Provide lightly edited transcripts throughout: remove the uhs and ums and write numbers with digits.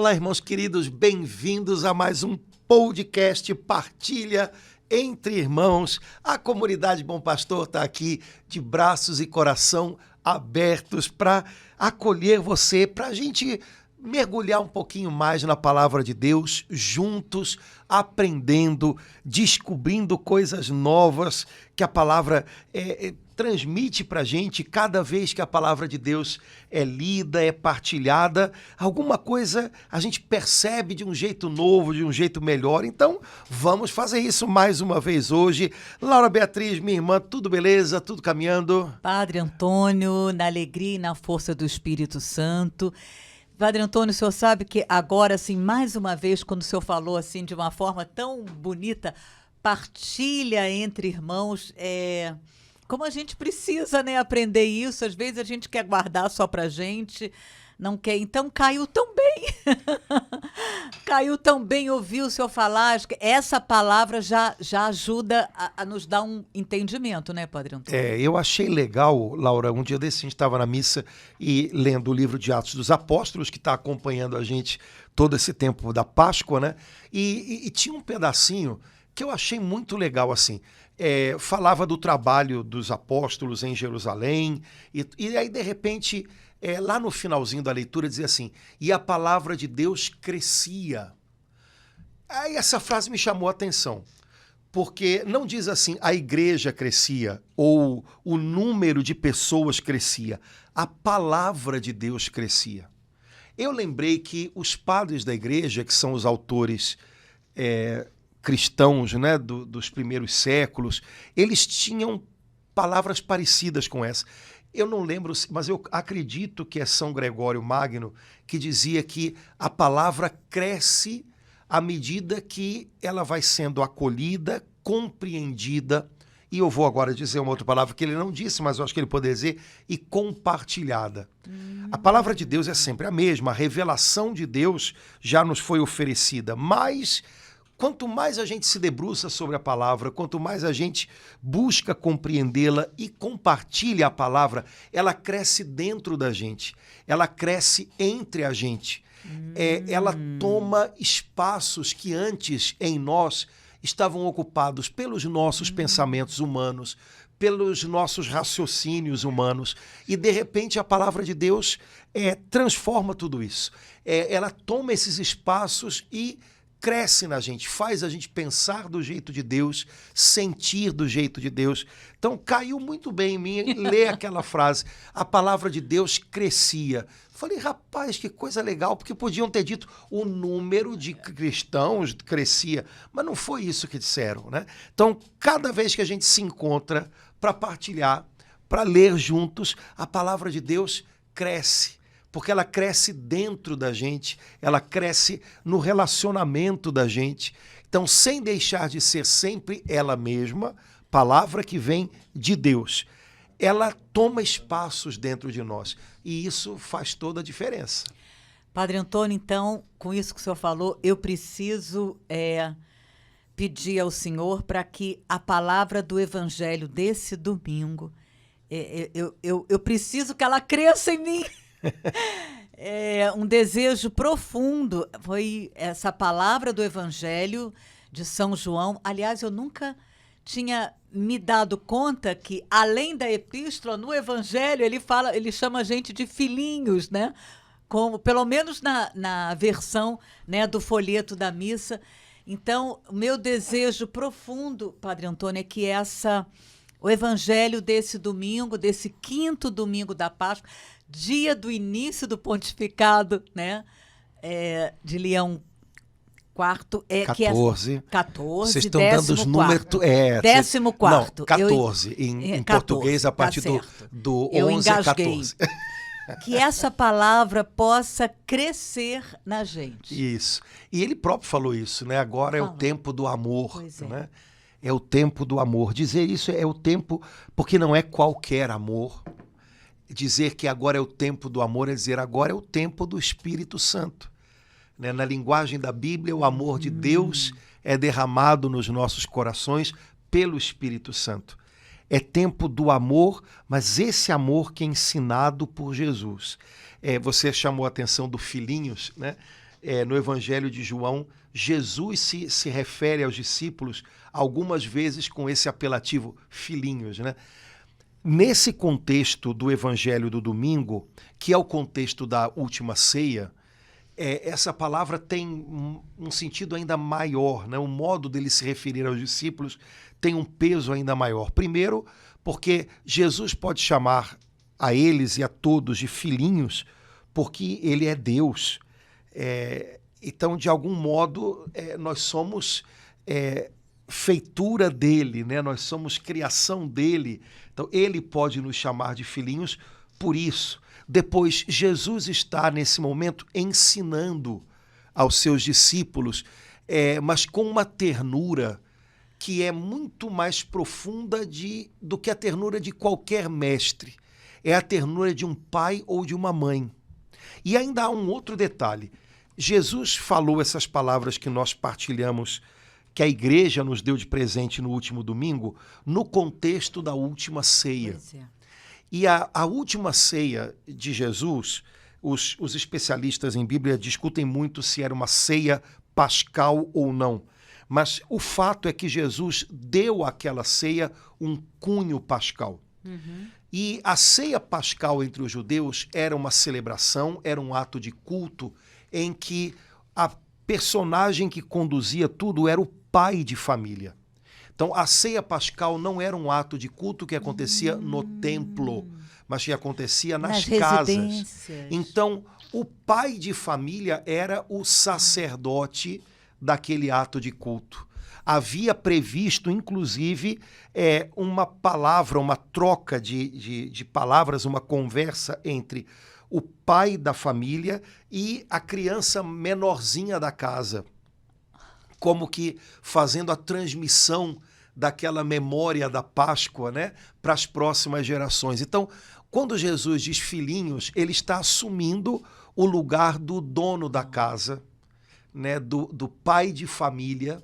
Olá, irmãos queridos, bem-vindos a mais um podcast Partilha entre Irmãos. A comunidade Bom Pastor está aqui de braços e coração abertos para acolher você, para a gente mergulhar um pouquinho mais na palavra de Deus, juntos, aprendendo, descobrindo coisas novas que a palavra transmite para a gente. Cada vez que a palavra de Deus é lida, é partilhada, alguma coisa a gente percebe de um jeito novo, de um jeito melhor. Então, vamos fazer isso mais uma vez hoje. Laura Beatriz, minha irmã, tudo beleza? Tudo caminhando? Padre Antônio, na alegria e na força do Espírito Santo. Padre Antônio, o senhor sabe que agora, assim, mais uma vez, quando o senhor falou assim de uma forma tão bonita, partilha entre irmãos, como a gente precisa, né, aprender isso. Às vezes a gente quer guardar só pra gente, não quer. Então caiu tão bem, caiu tão bem ouvir o senhor falar. Acho que essa palavra já ajuda a nos dar um entendimento, né, Padre Antônio? Eu achei legal, Laura, um dia desse a gente estava na missa e lendo o livro de Atos dos Apóstolos, que está acompanhando a gente todo esse tempo da Páscoa, né? E tinha um pedacinho que eu achei muito legal, assim. Falava do trabalho dos apóstolos em Jerusalém, e aí, de repente, lá no finalzinho da leitura, dizia assim, e a palavra de Deus crescia. Aí essa frase me chamou a atenção, porque não diz assim, a igreja crescia, ou o número de pessoas crescia, a palavra de Deus crescia. Eu lembrei que os padres da igreja, que são os autores cristãos, né, dos primeiros séculos, eles tinham palavras parecidas com essa. Eu não lembro, mas eu acredito que é São Gregório Magno que dizia que a palavra cresce à medida que ela vai sendo acolhida, compreendida, e eu vou agora dizer uma outra palavra que ele não disse, mas eu acho que ele poderia dizer, e compartilhada. A palavra de Deus é sempre a mesma, a revelação de Deus já nos foi oferecida, mas quanto mais a gente se debruça sobre a palavra, quanto mais a gente busca compreendê-la e compartilha a palavra, ela cresce dentro da gente, ela cresce entre a gente. Ela toma espaços que antes em nós estavam ocupados pelos nossos pensamentos humanos, pelos nossos raciocínios humanos, e de repente a palavra de Deus transforma tudo isso. Ela toma esses espaços e cresce na gente, faz a gente pensar do jeito de Deus, sentir do jeito de Deus. Então caiu muito bem em mim ler aquela frase, a palavra de Deus crescia. Falei, rapaz, que coisa legal, porque podiam ter dito o número de cristãos crescia, mas não foi isso que disseram, né? Então, cada vez que a gente se encontra para partilhar, para ler juntos, a palavra de Deus cresce. Porque ela cresce dentro da gente, ela cresce no relacionamento da gente. Então, sem deixar de ser sempre ela mesma, palavra que vem de Deus, ela toma espaços dentro de nós. E isso faz toda a diferença. Padre Antônio, então, com isso que o senhor falou, eu preciso pedir ao senhor para que a palavra do evangelho desse domingo, eu preciso que ela cresça em mim. Um desejo profundo foi essa palavra do Evangelho de São João. Aliás, eu nunca tinha me dado conta que, além da epístola, no Evangelho ele chama a gente de filhinhos, né? Como, pelo menos na versão, né, do folheto da missa. Então, o meu desejo profundo, Padre Antônio, é que o Evangelho desse domingo, desse 5º domingo da Páscoa, dia do início do pontificado, né, de Leão IV, 14. 14, vocês estão dando os números. 14º. Não, 14. Em 14, português, a partir do 11 a 14. Que essa palavra possa crescer na gente. Isso. E ele próprio falou isso, né? Agora é o tempo do amor. Pois é. Né? É o tempo do amor. Dizer isso é o tempo, porque não é qualquer amor. Dizer que agora é o tempo do amor é dizer agora é o tempo do Espírito Santo. Né? Na linguagem da Bíblia, o amor de Deus é derramado nos nossos corações pelo Espírito Santo. É tempo do amor, mas esse amor que é ensinado por Jesus. Você chamou a atenção do filhinhos, né? no Evangelho de João, Jesus se refere aos discípulos algumas vezes com esse apelativo, filhinhos, né? Nesse contexto do Evangelho do domingo, que é o contexto da última ceia, essa palavra tem um sentido ainda maior, né? O modo dele se referir aos discípulos tem um peso ainda maior. Primeiro, porque Jesus pode chamar a eles e a todos de filhinhos, porque ele é Deus. Então, de algum modo, nós somos feitura dele, né? Nós somos criação dele. Então, ele pode nos chamar de filhinhos por isso. Depois, Jesus está, nesse momento, ensinando aos seus discípulos, mas com uma ternura que é muito mais profunda do que a ternura de qualquer mestre. É a ternura de um pai ou de uma mãe. E ainda há um outro detalhe. Jesus falou essas palavras que nós partilhamos, que a igreja nos deu de presente no último domingo, no contexto da última ceia. Pois é. E a última ceia de Jesus, os especialistas em Bíblia discutem muito se era uma ceia pascal ou não. Mas o fato é que Jesus deu àquela ceia um cunho pascal. Uhum. E a ceia pascal entre os judeus era uma celebração, era um ato de culto em que a personagem que conduzia tudo era o pai de família. Então, a ceia pascal não era um ato de culto que acontecia no templo, mas que acontecia nas casas. Residências. Então, o pai de família era o sacerdote daquele ato de culto. Havia previsto, inclusive, uma palavra, uma troca de palavras, uma conversa entre o pai da família e a criança menorzinha da casa, como que fazendo a transmissão daquela memória da Páscoa, né, para as próximas gerações. Então, quando Jesus diz filhinhos, ele está assumindo o lugar do dono da casa, né, do pai de família,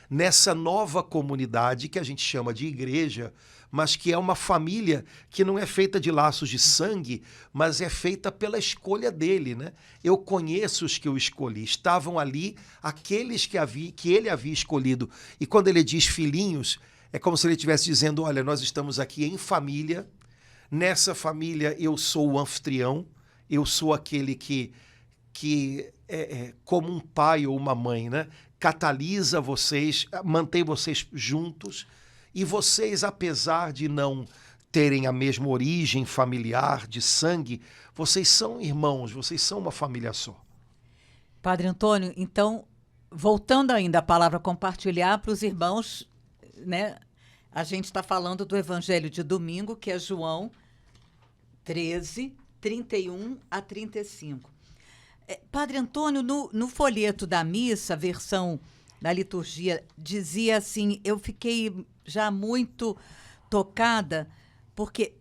nessa nova comunidade que a gente chama de igreja, mas que é uma família que não é feita de laços de sangue, mas é feita pela escolha dele, né? Eu conheço os que eu escolhi. Estavam ali aqueles que ele havia escolhido. E quando ele diz filhinhos, é como se ele estivesse dizendo, olha, nós estamos aqui em família. Nessa família eu sou o anfitrião, eu sou aquele que como um pai ou uma mãe, né? Catalisa vocês, mantém vocês juntos. E vocês, apesar de não terem a mesma origem familiar, de sangue, vocês são irmãos, vocês são uma família só. Padre Antônio, então, voltando ainda a palavra compartilhar para os irmãos, né? A gente está falando do Evangelho de domingo, que é João 13, 31 a 35. Padre Antônio, no folheto da missa, a versão da liturgia, dizia assim, eu fiquei já muito tocada, porque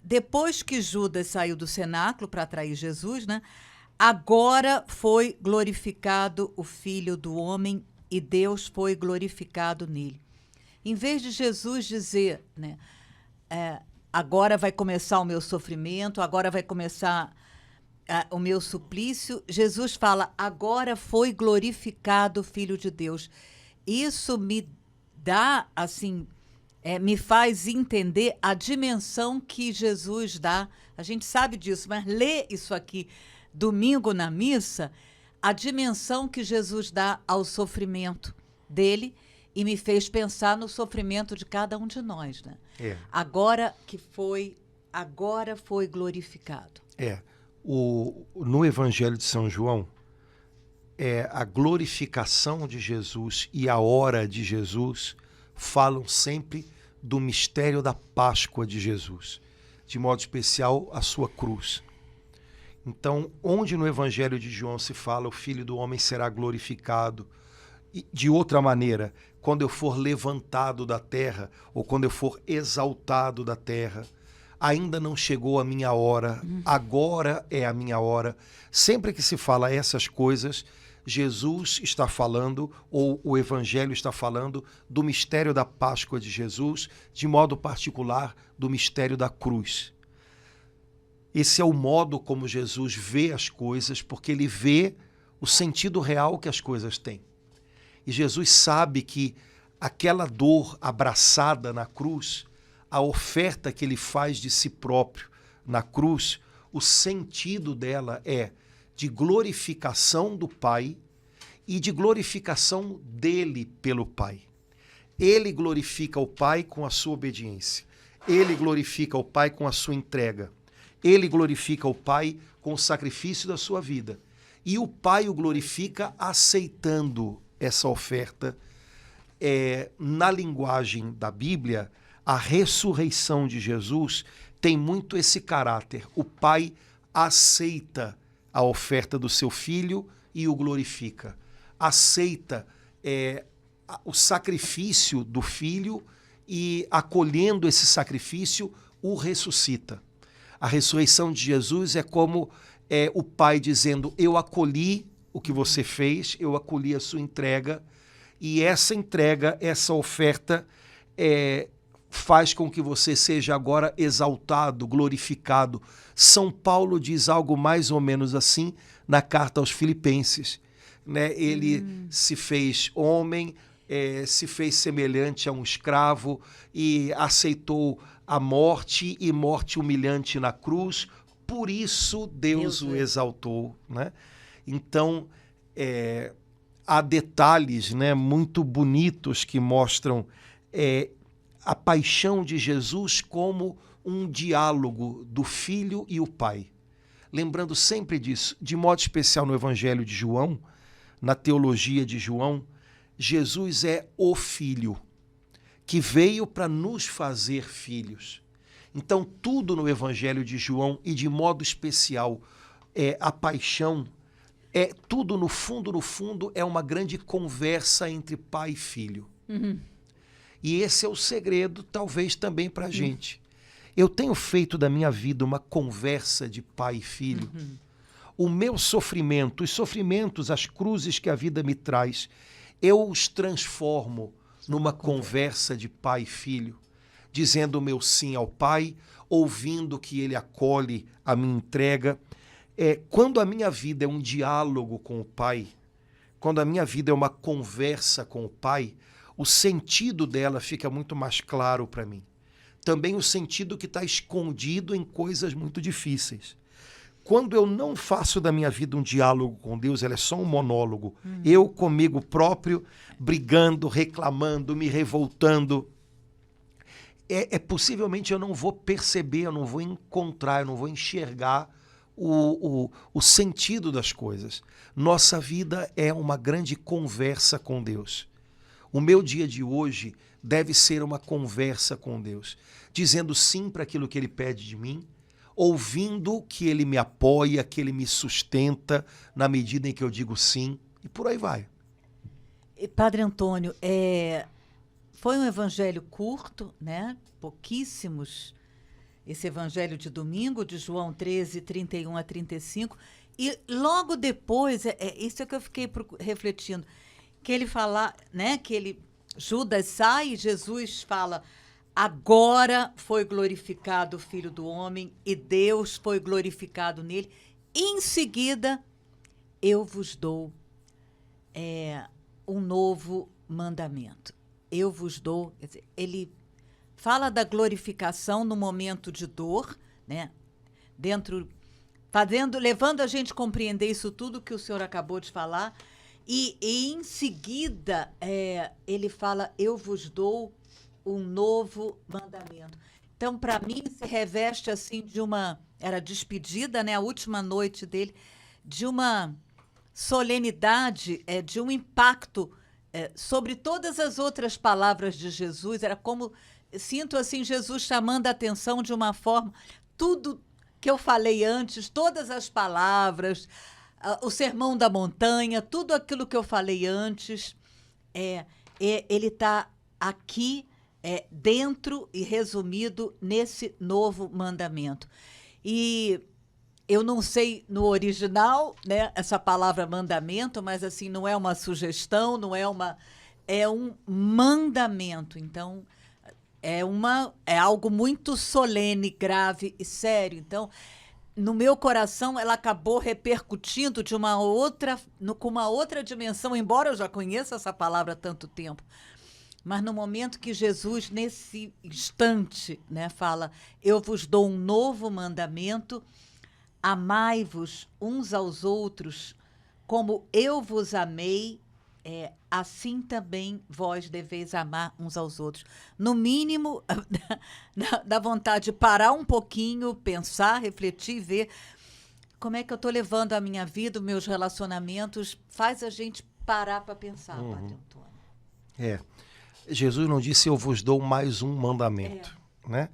depois que Judas saiu do cenáculo para atrair Jesus, né, agora foi glorificado o Filho do Homem e Deus foi glorificado nele. Em vez de Jesus dizer, né, agora vai começar o meu sofrimento, agora vai começar o meu suplício, Jesus fala, agora foi glorificado o Filho de Deus. Isso me dá, assim, me faz entender a dimensão que Jesus dá. A gente sabe disso, mas lê isso aqui domingo na missa, a dimensão que Jesus dá ao sofrimento dele e me fez pensar no sofrimento de cada um de nós, né? Agora foi glorificado. No Evangelho de São João, a glorificação de Jesus e a hora de Jesus falam sempre do mistério da Páscoa de Jesus, de modo especial a sua cruz. Então, onde no Evangelho de João se fala o Filho do Homem será glorificado, e de outra maneira, quando eu for levantado da terra ou quando eu for exaltado da terra, ainda não chegou a minha hora, agora é a minha hora. Sempre que se fala essas coisas, Jesus está falando, ou o Evangelho está falando, do mistério da Páscoa de Jesus, de modo particular, do mistério da cruz. Esse é o modo como Jesus vê as coisas, porque ele vê o sentido real que as coisas têm. E Jesus sabe que aquela dor abraçada na cruz, a oferta que ele faz de si próprio na cruz, o sentido dela é de glorificação do Pai e de glorificação dele pelo Pai. Ele glorifica o Pai com a sua obediência. Ele glorifica o Pai com a sua entrega. Ele glorifica o Pai com o sacrifício da sua vida. E o Pai o glorifica aceitando essa oferta. Na linguagem da Bíblia, a ressurreição de Jesus tem muito esse caráter. O Pai aceita a oferta do seu Filho e o glorifica. Aceita o sacrifício do Filho e, acolhendo esse sacrifício, o ressuscita. A ressurreição de Jesus é como o Pai dizendo: eu acolhi o que você fez, eu acolhi a sua entrega, e essa entrega, essa oferta faz com que você seja agora exaltado, glorificado. São Paulo diz algo mais ou menos assim na carta aos Filipenses. Né? Ele se fez homem, se fez semelhante a um escravo e aceitou a morte e morte humilhante na cruz. Por isso Deus o exaltou. Né? Então, há detalhes, né, muito bonitos que mostram a paixão de Jesus como um diálogo do Filho e o Pai. Lembrando sempre disso, de modo especial no Evangelho de João, na teologia de João, Jesus é o Filho, que veio para nos fazer filhos. Então, tudo no Evangelho de João, e de modo especial, a paixão, tudo no fundo, é uma grande conversa entre pai e filho. Uhum. E esse é o segredo, talvez, também para a gente. Eu tenho feito da minha vida uma conversa de pai e filho. Uhum. O meu sofrimento, os sofrimentos, as cruzes que a vida me traz, eu os transformo numa conversa de pai e filho, dizendo o meu sim ao Pai, ouvindo que ele acolhe a minha entrega. Quando a minha vida é um diálogo com o Pai, quando a minha vida é uma conversa com o Pai, o sentido dela fica muito mais claro para mim. Também o sentido que está escondido em coisas muito difíceis. Quando eu não faço da minha vida um diálogo com Deus, ela é só um monólogo. Eu comigo próprio, brigando, reclamando, me revoltando. Possivelmente eu não vou perceber, eu não vou encontrar, eu não vou enxergar o sentido das coisas. Nossa vida é uma grande conversa com Deus. O meu dia de hoje deve ser uma conversa com Deus, dizendo sim para aquilo que Ele pede de mim, ouvindo que Ele me apoia, que Ele me sustenta na medida em que eu digo sim, e por aí vai. Padre Antônio, foi um evangelho curto, né? Pouquíssimos. Esse evangelho de domingo, de João 13, 31 a 35. E logo depois, isso é que eu fiquei refletindo, que ele fala, né? Que Judas sai e Jesus fala: agora foi glorificado o Filho do Homem e Deus foi glorificado nele. E em seguida, eu vos dou um novo mandamento. Eu vos dou, quer dizer, ele fala da glorificação no momento de dor, né? Levando a gente a compreender isso tudo que o senhor acabou de falar, e em seguida ele fala: eu vos dou um novo mandamento. Então, para mim, se reveste assim era despedida, né? A última noite dele, de uma solenidade, de um impacto sobre todas as outras palavras de Jesus. Era como, sinto assim, Jesus chamando a atenção de uma forma, tudo que eu falei antes, todas as palavras, o Sermão da Montanha, tudo aquilo que eu falei antes, ele está aqui dentro e resumido nesse novo mandamento. E eu não sei no original, né, essa palavra mandamento, mas assim, não é uma sugestão, é um mandamento. Então, é algo muito solene, grave e sério. Então, no meu coração, ela acabou repercutindo de uma outra, com uma outra dimensão, embora eu já conheça essa palavra há tanto tempo. Mas no momento que Jesus, nesse instante, né, fala: eu vos dou um novo mandamento, amai-vos uns aos outros, como eu vos amei, assim também vós deveis amar uns aos outros. No mínimo, dá vontade de parar um pouquinho, pensar, refletir, ver como é que eu estou levando a minha vida, os meus relacionamentos. Faz a gente parar para pensar, Padre Antônio. Jesus não disse: eu vos dou mais um mandamento, né?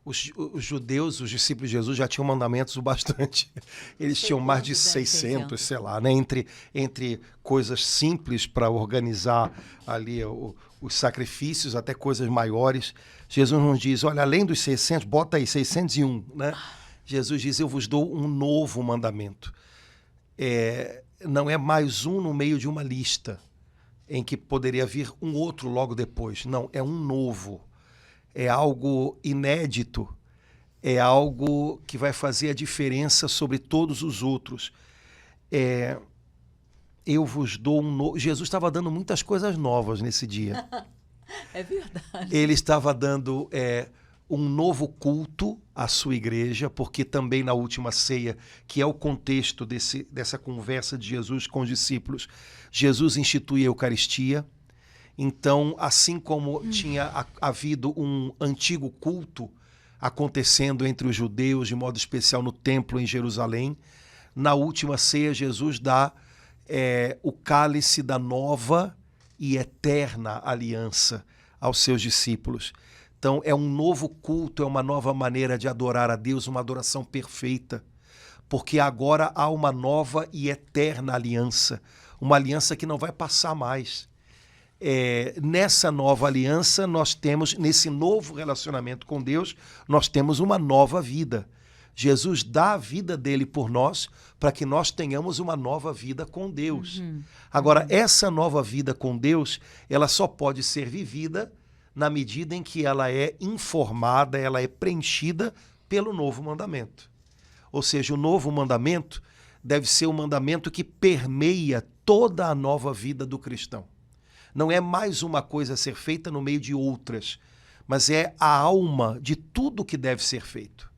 Os judeus, os discípulos de Jesus já tinham mandamentos o bastante. Eles tinham mais de 600, sei lá, né? Entre coisas simples para organizar ali os sacrifícios, até coisas maiores. Jesus não diz: olha, além dos 600, bota aí 601, né? Jesus diz: eu vos dou um novo mandamento. Não é mais um no meio de uma lista em que poderia vir um outro logo depois. Não, é um novo. É algo inédito, é algo que vai fazer a diferença sobre todos os outros. Eu vos dou um novo... Jesus estava dando muitas coisas novas nesse dia. É verdade. Ele estava dando um novo culto à sua igreja, porque também na última ceia, que é o contexto dessa conversa de Jesus com os discípulos, Jesus institui a Eucaristia. Então, assim como tinha havido um antigo culto acontecendo entre os judeus, de modo especial no templo em Jerusalém, na última ceia Jesus dá o cálice da nova e eterna aliança aos seus discípulos. Então, é um novo culto, é uma nova maneira de adorar a Deus, uma adoração perfeita, porque agora há uma nova e eterna aliança, uma aliança que não vai passar mais. Nessa nova aliança, nós temos, nesse novo relacionamento com Deus, nós temos uma nova vida. Jesus dá a vida dele por nós para que nós tenhamos uma nova vida com Deus. Agora, essa nova vida com Deus, ela só pode ser vivida na medida em que ela é informada, ela é preenchida pelo novo mandamento. Ou seja, o novo mandamento deve ser um mandamento que permeia toda a nova vida do cristão. Não é mais uma coisa a ser feita no meio de outras, mas é a alma de tudo que deve ser feito.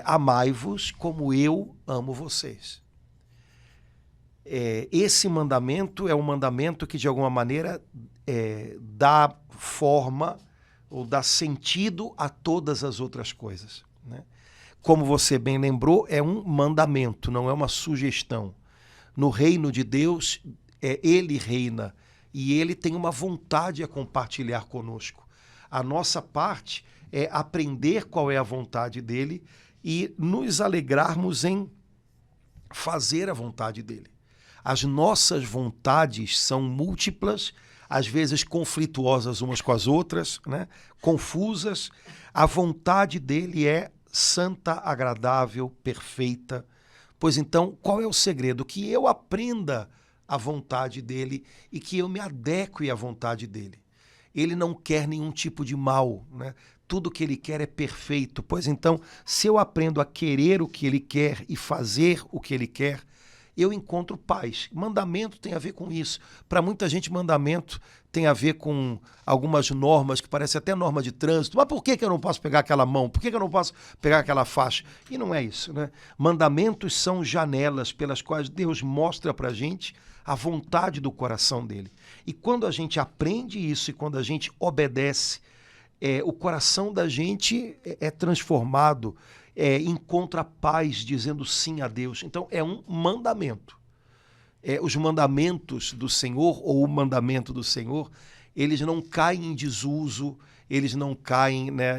Amai-vos como eu amo vocês. Esse mandamento é um mandamento que, de alguma maneira, dá forma ou dá sentido a todas as outras coisas, né? Como você bem lembrou, é um mandamento, não é uma sugestão. No reino de Deus, ele reina e ele tem uma vontade a compartilhar conosco. A nossa parte é aprender qual é a vontade dele e nos alegrarmos em fazer a vontade dele. As nossas vontades são múltiplas, às vezes conflituosas umas com as outras, né? Confusas. A vontade dele é santa, agradável, perfeita. Pois então, qual é o segredo? Que eu aprenda a vontade dele e que eu me adeque à vontade dele. Ele não quer nenhum tipo de mal, né? Tudo que ele quer é perfeito. Pois então, se eu aprendo a querer o que ele quer e fazer o que ele quer, eu encontro paz. Mandamento tem a ver com isso. Para muita gente, mandamento tem a ver com algumas normas, que parece até norma de trânsito. Mas por que eu não posso pegar aquela mão? Por que eu não posso pegar aquela faixa? E não é isso, né? Mandamentos são janelas pelas quais Deus mostra para a gente a vontade do coração dele. E quando a gente aprende isso e quando a gente obedece, o coração da gente é transformado, encontra paz dizendo sim a Deus. Então é um mandamento. Os mandamentos do Senhor, ou o mandamento do Senhor, eles não caem em desuso, eles não caem, né,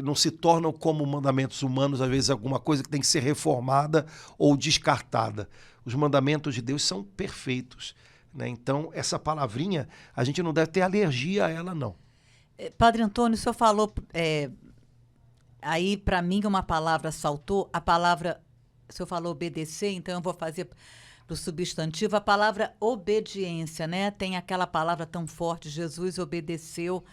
não se tornam como mandamentos humanos, às vezes alguma coisa que tem que ser reformada ou descartada. Os mandamentos de Deus são perfeitos, né? Então, essa palavrinha, a gente não deve ter alergia a ela, não. Padre Antônio, o senhor falou, aí para mim uma palavra saltou, a palavra, o senhor falou obedecer, então eu vou fazer para o substantivo a palavra obediência, né? Tem aquela palavra tão forte, Jesus obedeceu.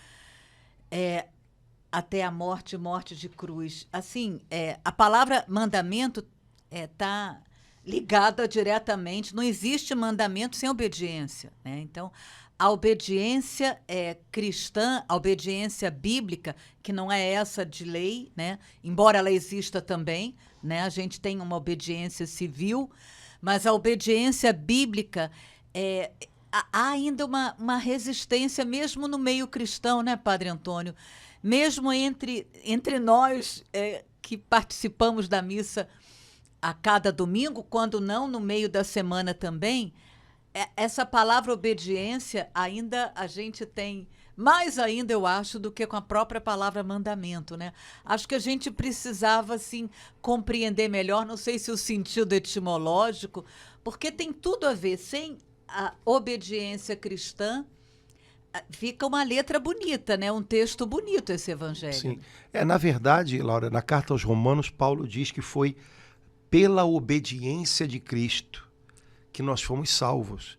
até a morte, morte de cruz. Assim, a palavra mandamento está ligada diretamente, não existe mandamento sem obediência, né? Então, a obediência cristã, a obediência bíblica, que não é essa de lei, né? Embora ela exista também, né? A gente tem uma obediência civil, mas a obediência bíblica há ainda uma resistência, mesmo no meio cristão, né, Padre Antônio? Mesmo entre nós que participamos da missa a cada domingo, quando não no meio da semana também, essa palavra obediência ainda a gente tem mais ainda, eu acho, do que com a própria palavra mandamento, né? Acho que a gente precisava, assim, compreender melhor, não sei se o sentido etimológico, porque tem tudo a ver. Sem a obediência cristã, fica uma letra bonita, né? Um texto bonito esse evangelho. Sim. Na verdade, Laura, na carta aos Romanos, Paulo diz que foi pela obediência de Cristo que nós fomos salvos.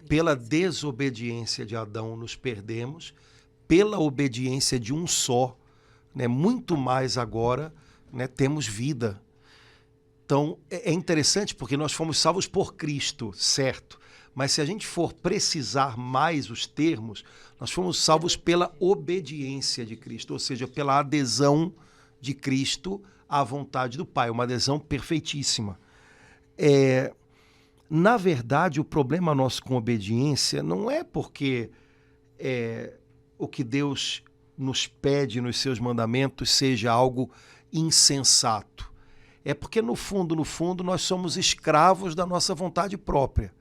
Pela desobediência de Adão nos perdemos, pela obediência de um só, né, muito mais agora, né, temos vida. Então, é interessante porque nós fomos salvos por Cristo, certo? Mas se a gente for precisar mais os termos, nós fomos salvos pela obediência de Cristo, ou seja, pela adesão de Cristo à vontade do Pai, uma adesão perfeitíssima. Na verdade, o problema nosso com obediência não é porque o que Deus nos pede nos seus mandamentos seja algo insensato. É porque, no fundo, nós somos escravos da nossa vontade própria.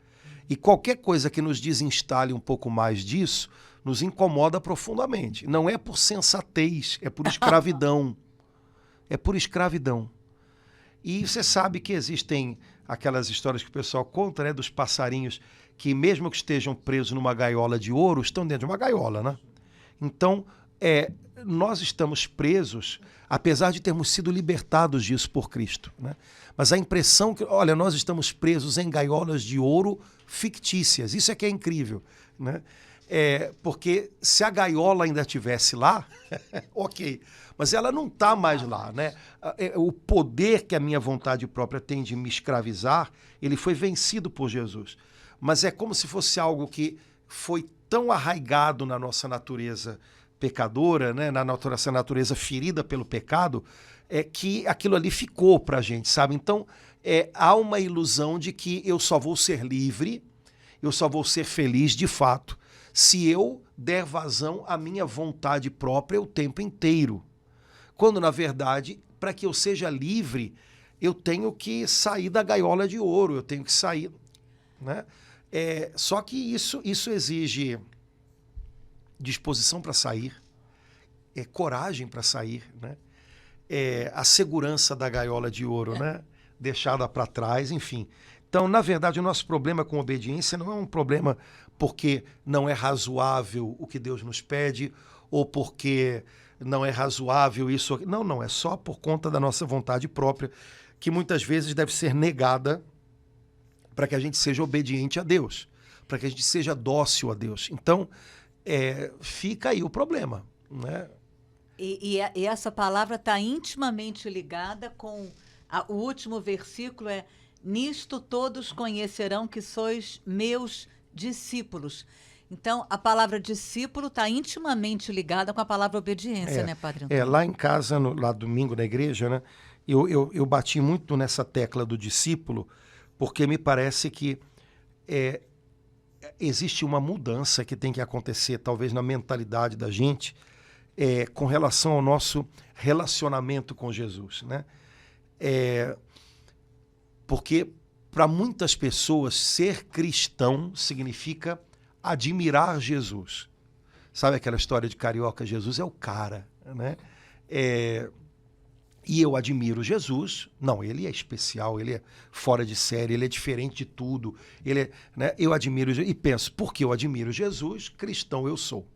E qualquer coisa que nos desinstale um pouco mais disso nos incomoda profundamente. Não é por sensatez, é por escravidão. É por escravidão. E você sabe que existem aquelas histórias que o pessoal conta, né, dos passarinhos que, mesmo que estejam presos numa gaiola de ouro, estão dentro de uma gaiola, né? Então, nós estamos presos, apesar de termos sido libertados disso por Cristo, né? Mas a impressão que, olha, nós estamos presos em gaiolas de ouro fictícias. Isso é que é incrível, né? Porque se a gaiola ainda estivesse lá, ok, mas ela não está mais lá, né? O poder que a minha vontade própria tem de me escravizar, ele foi vencido por Jesus. Mas é como se fosse algo que foi tão arraigado na nossa natureza pecadora, né? Na nossa natureza ferida pelo pecado, que aquilo ali ficou para a gente, sabe? Então, há uma ilusão de que eu só vou ser livre, eu só vou ser feliz de fato, se eu der vazão à minha vontade própria o tempo inteiro. Quando, na verdade, para que eu seja livre, eu tenho que sair da gaiola de ouro, eu tenho que sair, né? Só que isso exige disposição para sair, coragem para sair, né? A segurança da gaiola de ouro, né? Deixada para trás, enfim. Então, na verdade, o nosso problema com obediência não é um problema porque não é razoável o que Deus nos pede ou porque não é razoável isso. Não, é só por conta da nossa vontade própria, que muitas vezes deve ser negada para que a gente seja obediente a Deus, para que a gente seja dócil a Deus. Então, fica aí o problema, né? E essa palavra está intimamente ligada com o último versículo, nisto todos conhecerão que sois meus discípulos. Então, a palavra discípulo está intimamente ligada com a palavra obediência, né, Padre Antônio? Lá em casa, lá domingo na igreja, né, eu bati muito nessa tecla do discípulo, porque me parece que existe uma mudança que tem que acontecer, talvez na mentalidade da gente, com relação ao nosso relacionamento com Jesus, né? Porque para muitas pessoas ser cristão significa admirar Jesus. Sabe aquela história de carioca? Jesus é o cara, né? E eu admiro Jesus. Não, ele é especial, ele é fora de série, ele é diferente de tudo. Né? Eu admiro e penso, porque eu admiro Jesus, cristão eu sou.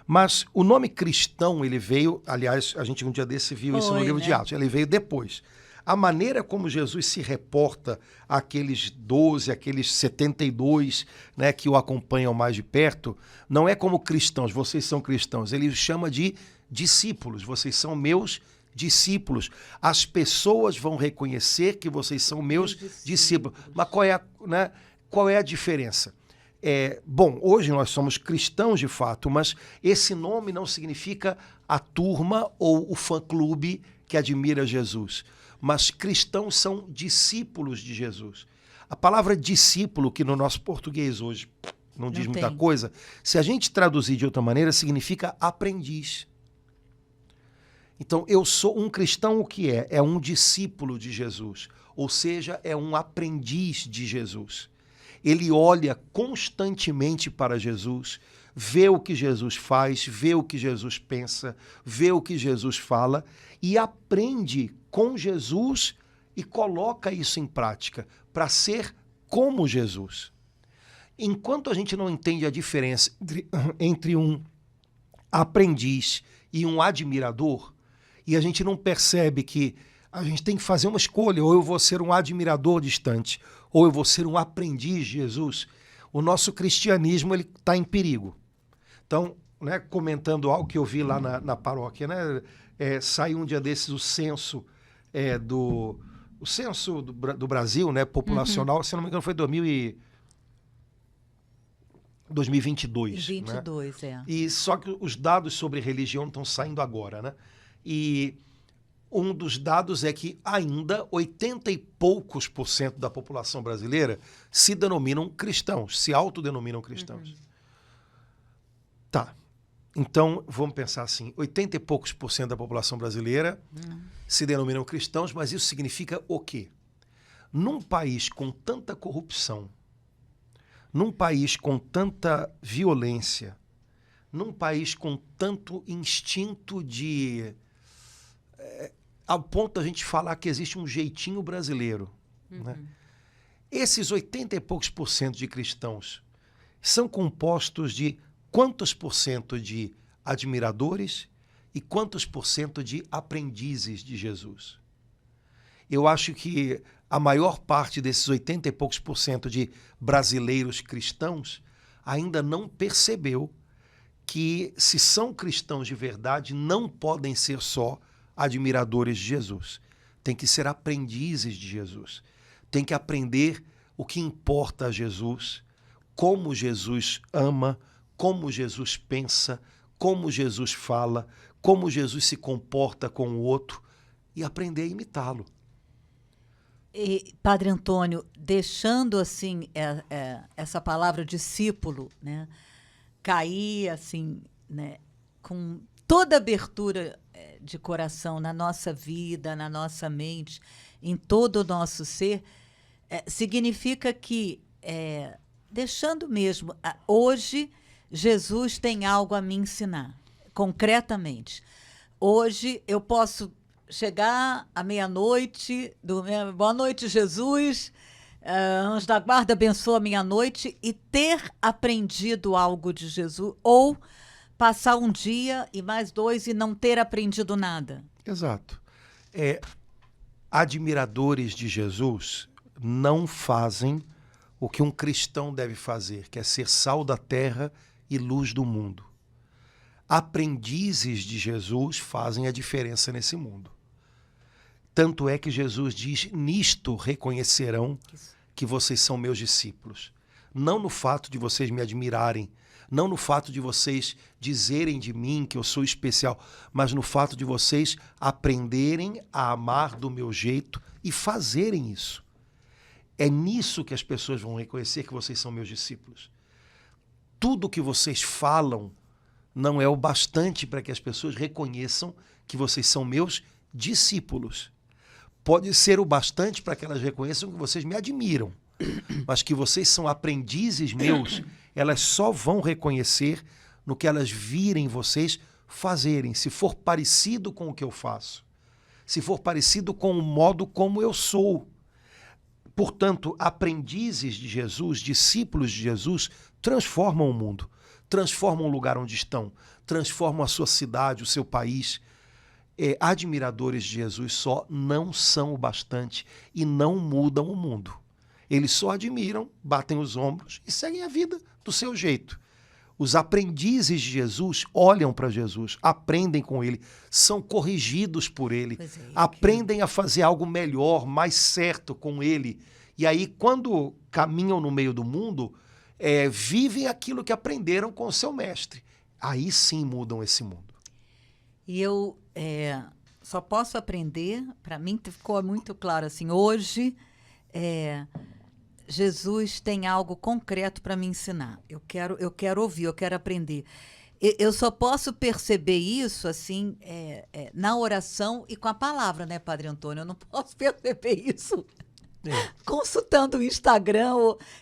Mas o nome cristão, ele veio, aliás, a gente um dia desse viu isso no livro, né, de Atos, ele veio depois. A maneira como Jesus se reporta àqueles 12, àqueles 72, né, que o acompanham mais de perto, não é como cristãos, vocês são cristãos. Ele os chama de discípulos, vocês são meus discípulos. As pessoas vão reconhecer que vocês são meus discípulos. Mas qual é a diferença? Bom, hoje nós somos cristãos de fato, mas esse nome não significa a turma ou o fã-clube que admira Jesus. Mas cristãos são discípulos de Jesus. A palavra discípulo, que no nosso português hoje não diz muita coisa, se a gente traduzir de outra maneira, significa aprendiz. Então, eu sou um cristão, o que é? É um discípulo de Jesus, ou seja, é um aprendiz de Jesus. Ele olha constantemente para Jesus, vê o que Jesus faz, vê o que Jesus pensa, vê o que Jesus fala e aprende com Jesus e coloca isso em prática para ser como Jesus. Enquanto a gente não entende a diferença entre um aprendiz e um admirador, e a gente não percebe que a gente tem que fazer uma escolha, ou eu vou ser um admirador distante, ou eu vou ser um aprendiz de Jesus, o nosso cristianismo está em perigo. Então, comentando algo que eu vi lá na paróquia, saiu um dia desses o censo do Brasil, populacional, se não me engano foi 2022. 22, E só que os dados sobre religião estão saindo agora, né? E um dos dados é que ainda 80 e poucos % da população brasileira se denominam cristãos, se autodenominam cristãos. Tá. Então, vamos pensar assim, 80 e poucos % da população brasileira se denominam cristãos, mas isso significa o quê? Num país com tanta corrupção, num país com tanta violência, num país com tanto instinto ao ponto da gente falar que existe um jeitinho brasileiro. Esses 80 e poucos % de cristãos são compostos de quantos % de admiradores e quantos % de aprendizes de Jesus? Eu acho que a maior parte desses 80 e poucos % de brasileiros cristãos ainda não percebeu que, se são cristãos de verdade, não podem ser só admiradores de Jesus. Tem que ser aprendizes de Jesus. Tem que aprender o que importa a Jesus, como Jesus ama, como Jesus pensa, como Jesus fala, como Jesus se comporta com o outro e aprender a imitá-lo. E, Padre Antônio, deixando assim essa palavra discípulo, cair assim, com toda abertura de coração na nossa vida, na nossa mente, em todo o nosso ser, significa que, deixando mesmo, hoje Jesus tem algo a me ensinar, concretamente. Hoje eu posso chegar à meia-noite, boa noite, Jesus, anjo da guarda, abençoa a minha noite, e ter aprendido algo de Jesus, ou passar um dia e mais 2 e não ter aprendido nada. Exato. Admiradores de Jesus não fazem o que um cristão deve fazer, que é ser sal da terra e luz do mundo. Aprendizes de Jesus fazem a diferença nesse mundo. Tanto é que Jesus diz, nisto reconhecerão que vocês são meus discípulos. Não no fato de vocês me admirarem, não no fato de vocês dizerem de mim que eu sou especial, mas no fato de vocês aprenderem a amar do meu jeito e fazerem isso. É nisso que as pessoas vão reconhecer que vocês são meus discípulos. Tudo que vocês falam não é o bastante para que as pessoas reconheçam que vocês são meus discípulos. Pode ser o bastante para que elas reconheçam que vocês me admiram, mas que vocês são aprendizes meus, elas só vão reconhecer no que elas virem vocês fazerem, se for parecido com o que eu faço, se for parecido com o modo como eu sou. Portanto, aprendizes de Jesus, discípulos de Jesus, transformam o mundo, transformam o lugar onde estão, transformam a sua cidade, o seu país. Admiradores de Jesus só não são o bastante e não mudam o mundo. Eles só admiram, batem os ombros e seguem a vida do seu jeito. Os aprendizes de Jesus olham para Jesus, aprendem com ele, são corrigidos por ele, aprendem a fazer algo melhor, mais certo com ele. E aí, quando caminham no meio do mundo, vivem aquilo que aprenderam com o seu mestre. Aí sim mudam esse mundo. E eu só posso aprender, para mim ficou muito claro assim, hoje Jesus tem algo concreto para me ensinar. Eu quero ouvir, eu quero aprender. Eu só posso perceber isso assim na oração e com a palavra, né, Padre Antônio? Eu não posso perceber isso consultando o Instagram.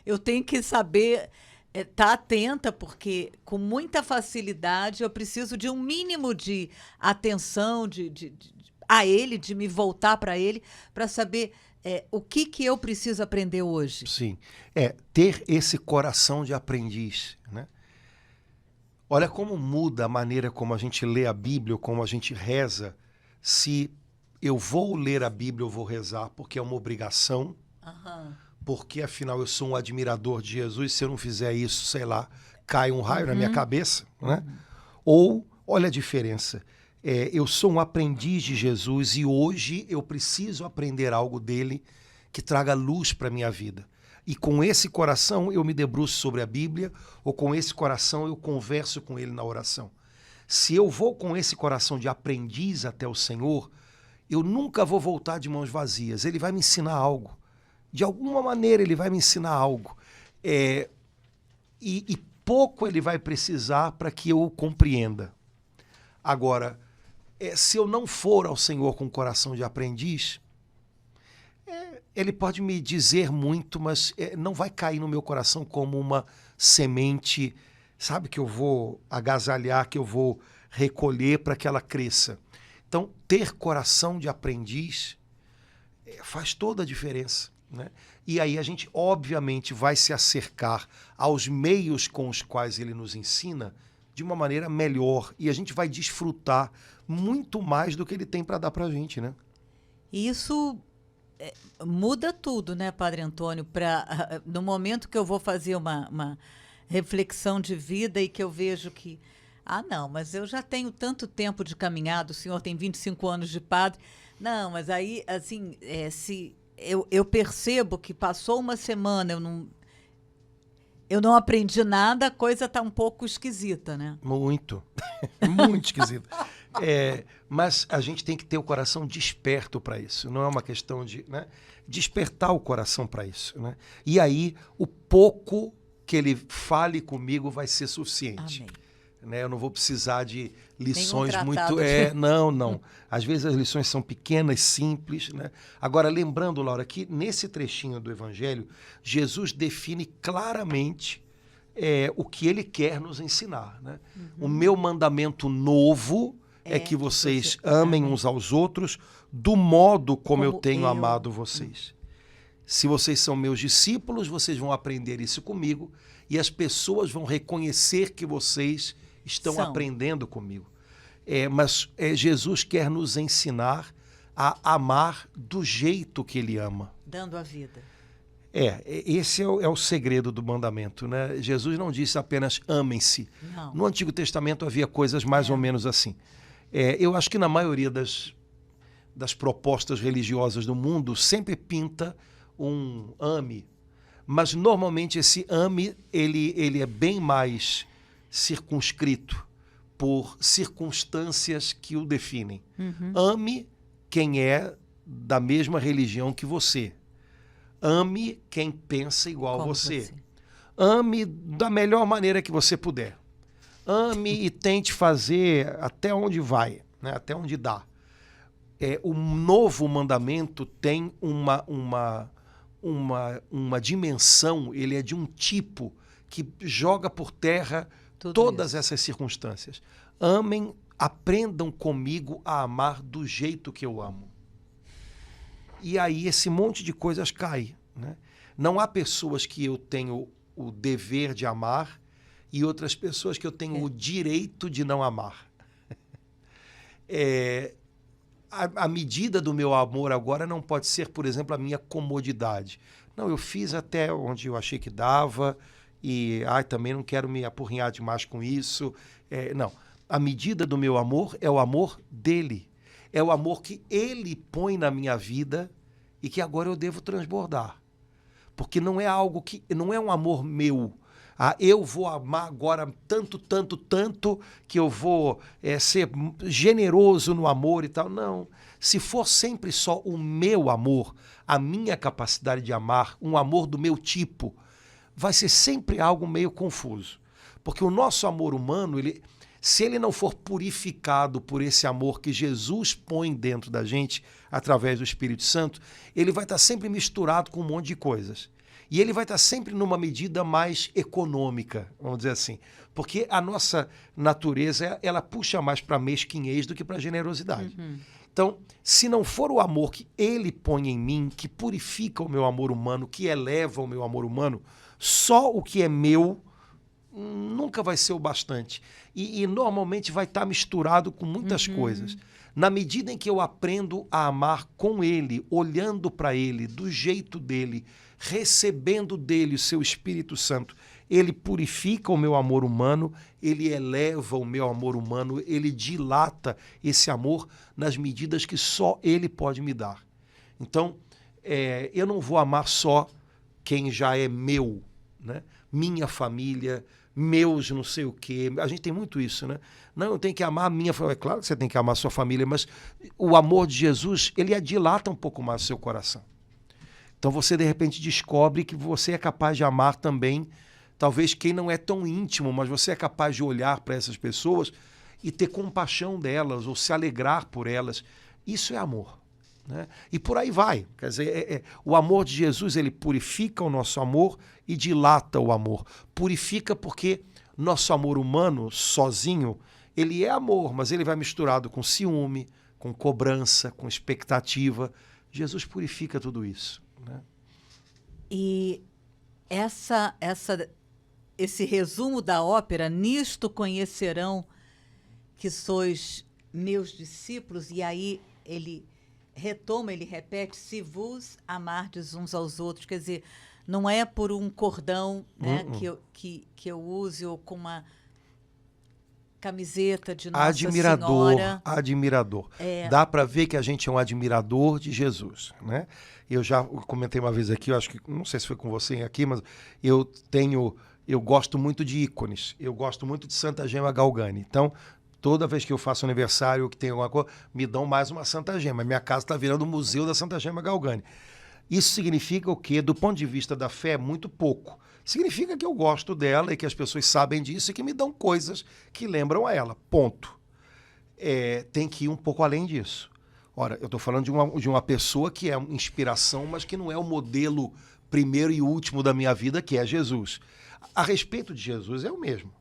Eu tenho que saber estar atenta, porque com muita facilidade eu preciso de um mínimo de atenção a ele, de me voltar para ele, para saber o que eu preciso aprender hoje. Sim, ter esse coração de aprendiz, né? Olha como muda a maneira como a gente lê a Bíblia, como a gente reza. Se eu vou ler a Bíblia, eu vou rezar, porque é uma obrigação, porque afinal eu sou um admirador de Jesus, se eu não fizer isso, sei lá, cai um raio na minha cabeça, né? Ou, olha a diferença, eu sou um aprendiz de Jesus e hoje eu preciso aprender algo dele que traga luz para a minha vida. E com esse coração eu me debruço sobre a Bíblia, ou com esse coração eu converso com ele na oração. Se eu vou com esse coração de aprendiz até o Senhor, eu nunca vou voltar de mãos vazias. Ele vai me ensinar algo. De alguma maneira ele vai me ensinar algo. E pouco ele vai precisar para que eu o compreenda. Agora, se eu não for ao Senhor com o coração de aprendiz, ele pode me dizer muito, mas não vai cair no meu coração como uma semente, sabe, que eu vou agasalhar, que eu vou recolher para que ela cresça. Então, ter coração de aprendiz faz toda a diferença, né? E aí a gente, obviamente, vai se acercar aos meios com os quais ele nos ensina de uma maneira melhor. E a gente vai desfrutar muito mais do que ele tem para dar para a gente, né? Isso muda tudo, né, Padre Antônio? No momento que eu vou fazer uma reflexão de vida e que eu vejo que não, mas eu já tenho tanto tempo de caminhada, o senhor tem 25 anos de padre. Não, mas aí, assim, se eu percebo que passou uma semana, eu não aprendi nada, a coisa está um pouco esquisita, né? Muito, muito esquisita. Mas a gente tem que ter o coração desperto para isso. Não é uma questão de despertar o coração para isso, né? E aí, o pouco que ele fale comigo vai ser suficiente. Amém. Né? Eu não vou precisar de lições muito... Não. Às vezes as lições são pequenas, simples, né? Agora, lembrando, Laura, que nesse trechinho do Evangelho, Jesus define claramente o que ele quer nos ensinar, né? O meu mandamento novo é que vocês amem uns aos outros do modo como eu tenho amado vocês. Se vocês são meus discípulos, vocês vão aprender isso comigo e as pessoas vão reconhecer que vocês estão aprendendo comigo. Mas Jesus quer nos ensinar a amar do jeito que ele ama. Dando a vida. Esse é o segredo do mandamento, né? Jesus não disse apenas amem-se. Não. No Antigo Testamento havia coisas mais ou menos assim. Eu acho que na maioria das propostas religiosas do mundo sempre pinta um ame, mas normalmente esse ame ele é bem mais circunscrito por circunstâncias que o definem. Ame quem é da mesma religião que você. Ame quem pensa igual a você. Ame da melhor maneira que você puder. Ame e tente fazer até onde vai, né? Até onde dá. O novo mandamento tem uma dimensão, ele é de um tipo que joga por terra todas essas circunstâncias. Amem, aprendam comigo a amar do jeito que eu amo. E aí esse monte de coisas cai, né? Não há pessoas que eu tenho o dever de amar e outras pessoas que eu tenho o direito de não amar. A medida do meu amor agora não pode ser, por exemplo, a minha comodidade. Não, eu fiz até onde eu achei que dava e também não quero me apurrinhar demais com isso. Não, a medida do meu amor é o amor dele. É o amor que ele põe na minha vida e que agora eu devo transbordar. Porque não é algo que... não é um amor meu. Eu vou amar agora tanto, tanto, tanto que eu vou ser generoso no amor e tal. Não. Se for sempre só o meu amor, a minha capacidade de amar, um amor do meu tipo, vai ser sempre algo meio confuso. Porque o nosso amor humano, se ele não for purificado por esse amor que Jesus põe dentro da gente, através do Espírito Santo, ele vai estar sempre misturado com um monte de coisas. E ele vai estar sempre numa medida mais econômica, vamos dizer assim. Porque a nossa natureza, ela puxa mais para mesquinhez do que para generosidade. Uhum. Então, se não for o amor que ele põe em mim, que purifica o meu amor humano, que eleva o meu amor humano, só o que é meu nunca vai ser o bastante. E normalmente vai estar misturado com muitas coisas. Na medida em que eu aprendo a amar com ele, olhando para ele, do jeito dele, recebendo dele o seu Espírito Santo, ele purifica o meu amor humano, ele eleva o meu amor humano, ele dilata esse amor nas medidas que só ele pode me dar. Então, eu não vou amar só quem já é meu, né? Minha família, meus não sei o quê. A gente tem muito isso, né? Não, eu tenho que amar a minha família. É claro que você tem que amar a sua família, mas o amor de Jesus, ele dilata um pouco mais o seu coração. Então você, de repente, descobre que você é capaz de amar também, talvez quem não é tão íntimo, mas você é capaz de olhar para essas pessoas e ter compaixão delas ou se alegrar por elas. Isso é amor, né? E por aí vai. Quer dizer, o amor de Jesus, ele purifica o nosso amor e dilata o amor. Purifica porque nosso amor humano, sozinho, ele é amor, mas ele vai misturado com ciúme, com cobrança, com expectativa. Jesus purifica tudo isso, né? E esse resumo da ópera, nisto conhecerão que sois meus discípulos, e aí ele retoma, ele repete, se vos amardes uns aos outros, quer dizer, não é por um cordão, né, que eu use, ou com uma camiseta de Nossa Senhora. Admirador. Dá para ver que a gente é um admirador de Jesus, né? Eu já comentei uma vez aqui, eu acho que, não sei se foi com você aqui, mas eu gosto muito de ícones, eu gosto muito de Santa Gema Galgani. Então, toda vez que eu faço aniversário ou que tem alguma coisa, me dão mais uma Santa Gema. Minha casa está virando o museu da Santa Gema Galgani. Isso significa o quê? Do ponto de vista da fé, muito pouco. Significa que eu gosto dela e que as pessoas sabem disso e que me dão coisas que lembram a ela. Ponto. Tem que ir um pouco além disso. Ora, eu estou falando de uma pessoa que é uma inspiração, mas que não é o modelo primeiro e último da minha vida, que é Jesus. A respeito de Jesus é o mesmo.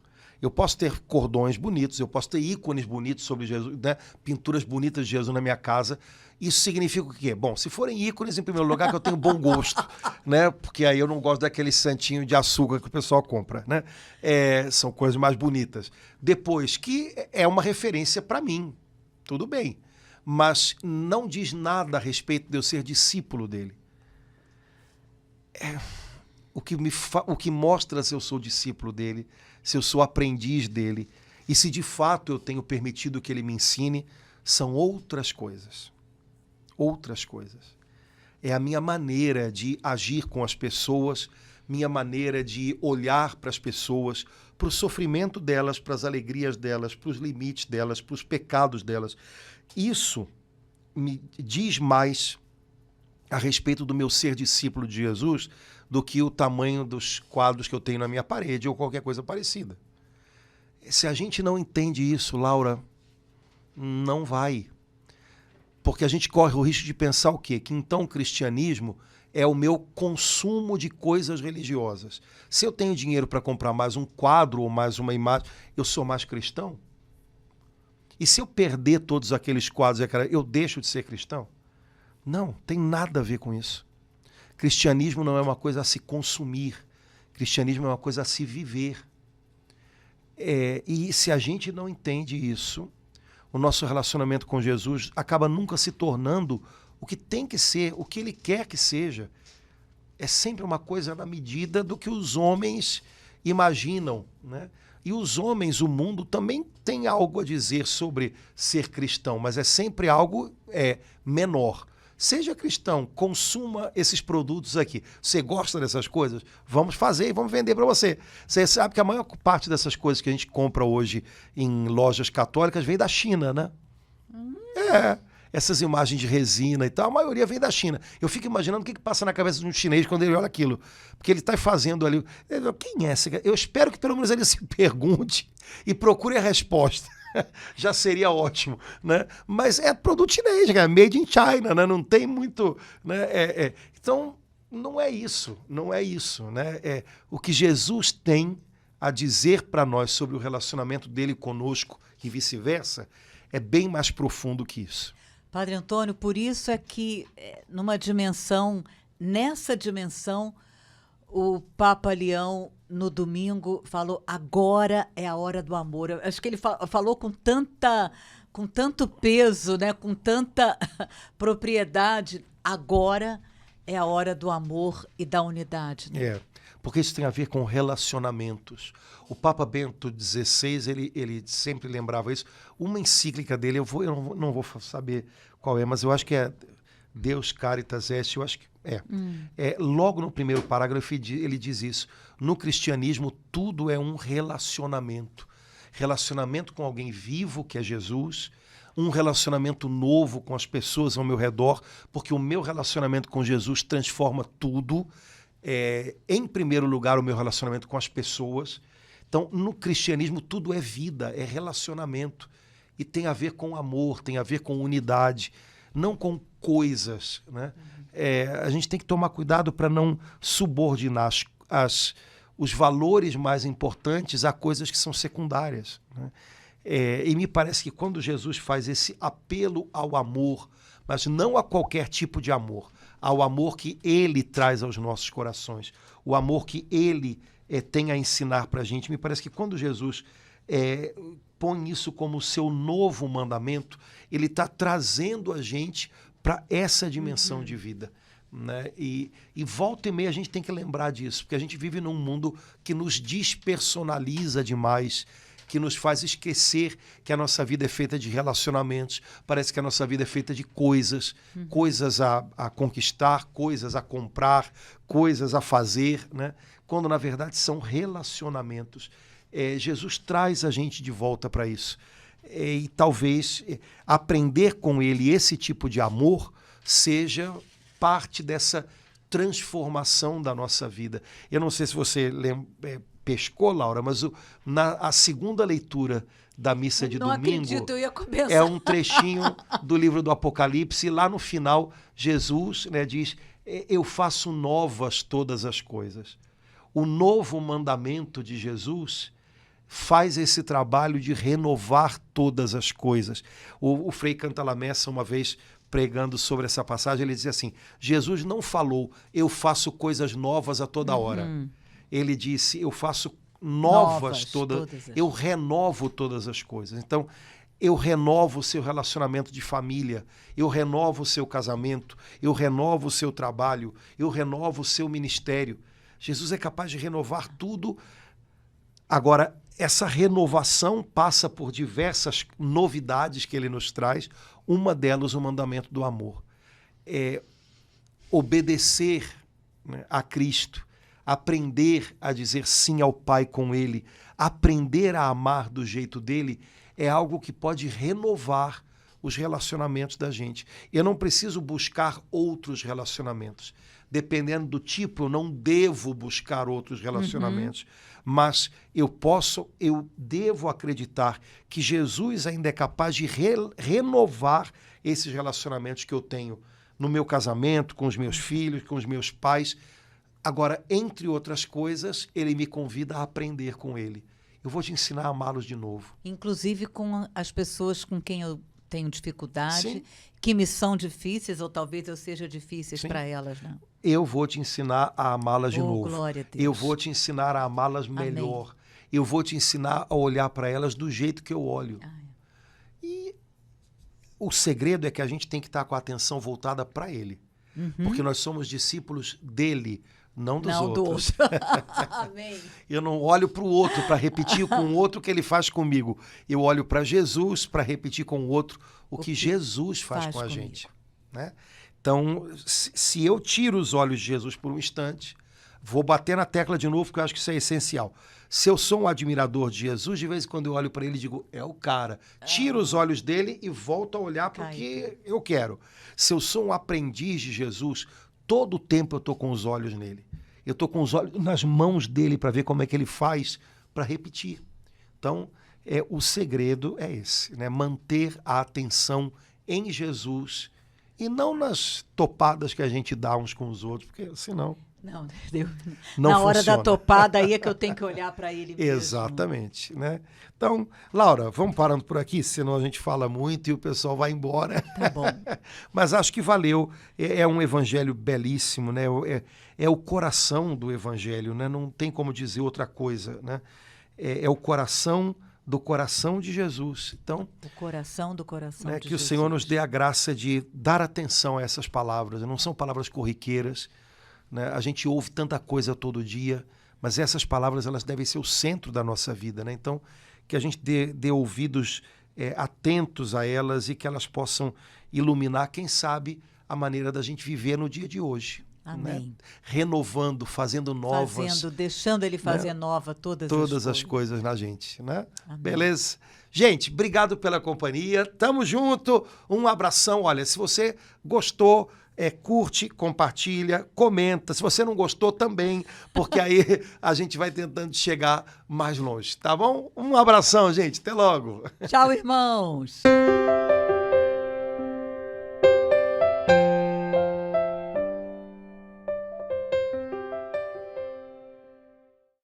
Eu posso ter cordões bonitos, eu posso ter ícones bonitos sobre Jesus, né? Pinturas bonitas de Jesus na minha casa. Isso significa o quê? Bom, se forem ícones, em primeiro lugar, que eu tenho bom gosto, né? Porque aí eu não gosto daquele santinho de açúcar que o pessoal compra, né? São coisas mais bonitas. Depois, que é uma referência para mim, tudo bem. Mas não diz nada a respeito de eu ser discípulo dele. O que mostra se eu sou discípulo dele, se eu sou aprendiz dele, e se de fato eu tenho permitido que ele me ensine, são outras coisas. Outras coisas. É a minha maneira de agir com as pessoas, minha maneira de olhar para as pessoas, para o sofrimento delas, para as alegrias delas, para os limites delas, para os pecados delas. Isso me diz mais a respeito do meu ser discípulo de Jesus do que o tamanho dos quadros que eu tenho na minha parede ou qualquer coisa parecida. Se a gente não entende isso, Laura, não vai. Porque a gente corre o risco de pensar o quê? Que então o cristianismo é o meu consumo de coisas religiosas. Se eu tenho dinheiro para comprar mais um quadro ou mais uma imagem, eu sou mais cristão? E se eu perder todos aqueles quadros, eu deixo de ser cristão? Não, tem nada a ver com isso. Cristianismo não é uma coisa a se consumir. Cristianismo é uma coisa a se viver. E se a gente não entende isso, o nosso relacionamento com Jesus acaba nunca se tornando o que tem que ser, o que ele quer que seja. É sempre uma coisa na medida do que os homens imaginam, né? E os homens, o mundo, também tem algo a dizer sobre ser cristão, mas é sempre algo menor. Seja cristão, consuma esses produtos aqui. Você gosta dessas coisas? Vamos fazer e vamos vender para você. Você sabe que a maior parte dessas coisas que a gente compra hoje em lojas católicas vem da China, né? Essas imagens de resina e tal, a maioria vem da China. Eu fico imaginando o que passa na cabeça de um chinês quando ele olha aquilo. Porque ele está fazendo ali... Quem é esse cara? Eu espero que pelo menos ele se pergunte e procure a resposta. Já seria ótimo, né? Mas é produto chinês, cara, made in China, né? Não tem muito... Né? Então, não é isso, né? O que Jesus tem a dizer para nós sobre o relacionamento dele conosco e vice-versa é bem mais profundo que isso. Padre Antônio, por isso é que nessa dimensão, o Papa Leão, no domingo, falou: agora é a hora do amor. Eu acho que ele falou com tanto peso, né? Com tanta propriedade. Agora é a hora do amor e da unidade. Né? Porque isso tem a ver com relacionamentos. O Papa Bento XVI, ele sempre lembrava isso. Uma encíclica dele, eu não vou saber qual é, mas eu acho que é Deus Caritas Est, eu acho que logo no primeiro parágrafo ele diz isso. No cristianismo, tudo é um relacionamento. Relacionamento com alguém vivo, que é Jesus, um relacionamento novo com as pessoas ao meu redor, porque o meu relacionamento com Jesus transforma tudo. Em primeiro lugar, o meu relacionamento com as pessoas. Então, no cristianismo, tudo é vida, é relacionamento. E tem a ver com amor, tem a ver com unidade, não com coisas. Né? A gente tem que tomar cuidado para não subordinar os valores mais importantes a coisas que são secundárias. Né? E me parece que quando Jesus faz esse apelo ao amor, mas não a qualquer tipo de amor, ao amor que ele traz aos nossos corações, o amor que ele tem a ensinar para a gente. Me parece que quando Jesus põe isso como seu novo mandamento, ele está trazendo a gente para essa dimensão de vida. Né? E volta e meia a gente tem que lembrar disso, porque a gente vive num mundo que nos despersonaliza demais, que nos faz esquecer que a nossa vida é feita de relacionamentos. Parece que a nossa vida é feita de coisas, coisas a conquistar, coisas a comprar, coisas a fazer, né? Quando, na verdade, são relacionamentos. Jesus traz a gente de volta para isso. E talvez aprender com ele esse tipo de amor seja parte dessa transformação da nossa vida. Eu não sei se você pescou, Laura, mas a segunda leitura da missa de domingo acredito, eu ia começar. É um trechinho do livro do Apocalipse, e lá no final Jesus, né, diz: eu faço novas todas as coisas. O novo mandamento de Jesus faz esse trabalho de renovar todas as coisas. O Frei Cantalamessa, uma vez pregando sobre essa passagem, ele dizia assim: Jesus não falou, eu faço coisas novas a toda hora. Ele disse, eu faço novas todas. Eu renovo todas as coisas. Então, eu renovo o seu relacionamento de família, eu renovo o seu casamento, eu renovo o seu trabalho, eu renovo o seu ministério. Jesus é capaz de renovar tudo. Agora, essa renovação passa por diversas novidades que ele nos traz. Uma delas, o mandamento do amor. Obedecer, né, a Cristo, aprender a dizer sim ao Pai com ele, aprender a amar do jeito dele, é algo que pode renovar os relacionamentos da gente. Eu não preciso buscar outros relacionamentos. Dependendo do tipo, eu não devo buscar outros relacionamentos. Mas eu devo acreditar que Jesus ainda é capaz de renovar esses relacionamentos que eu tenho no meu casamento, com os meus filhos, com os meus pais. Agora, entre outras coisas, ele me convida a aprender com ele. Eu vou te ensinar a amá-los de novo. Inclusive com as pessoas com quem eu tenho dificuldade, Sim. que me são difíceis, ou talvez eu seja difíceis para elas. Né? Eu vou te ensinar a amá-las de novo. Glória a Deus. Eu vou te ensinar a amá-las melhor. Amém. Eu vou te ensinar a olhar para elas do jeito que eu olho. E o segredo é que a gente tem que estar com a atenção voltada para ele. Porque nós somos discípulos dele, não dos não outros. do outro. Amém. Eu não olho para o outro para repetir com o outro o que ele faz comigo. Eu olho para Jesus para repetir com o outro o que Jesus faz com a comigo. gente. Né? Então, se eu tiro os olhos de Jesus por um instante, vou bater na tecla de novo, porque eu acho que isso é essencial. Se eu sou um admirador de Jesus, de vez em quando eu olho para ele e digo, é o cara. Tiro os olhos dele e volto a olhar para o que eu quero. Se eu sou um aprendiz de Jesus, todo o tempo eu estou com os olhos nele. Eu estou com os olhos nas mãos dele para ver como é que ele faz para repetir. Então, o segredo é esse, né? Manter a atenção em Jesus e não nas topadas que a gente dá uns com os outros, porque senão... Não, Deus. Não na hora funciona. da topada aí é que eu tenho que olhar para ele mesmo. Exatamente, né? Então, Laura, vamos parando por aqui, senão a gente fala muito e o pessoal vai embora. Tá bom. Mas acho que valeu. É um evangelho belíssimo, né? É o coração do evangelho, né? Não tem como dizer outra coisa, né? É o coração do coração de Jesus. Então, o coração do coração de que Jesus. o Senhor nos dê a graça de dar atenção a essas palavras. Não são palavras corriqueiras, né? A gente ouve tanta coisa todo dia, mas essas palavras elas devem ser o centro da nossa vida, né? Então, que a gente dê ouvidos atentos a elas e que elas possam iluminar, quem sabe, a maneira da gente viver no dia de hoje. Amém. Né? Renovando, fazendo novas. Deixando ele fazer nova todas as coisas na gente, né? Amém. Beleza? Gente, obrigado pela companhia. Tamo junto. Um abração. Olha, se você gostou, curte, compartilha, comenta. Se você não gostou, também, porque aí a gente vai tentando chegar mais longe, tá bom? Um abração, gente. Até logo. Tchau, irmãos.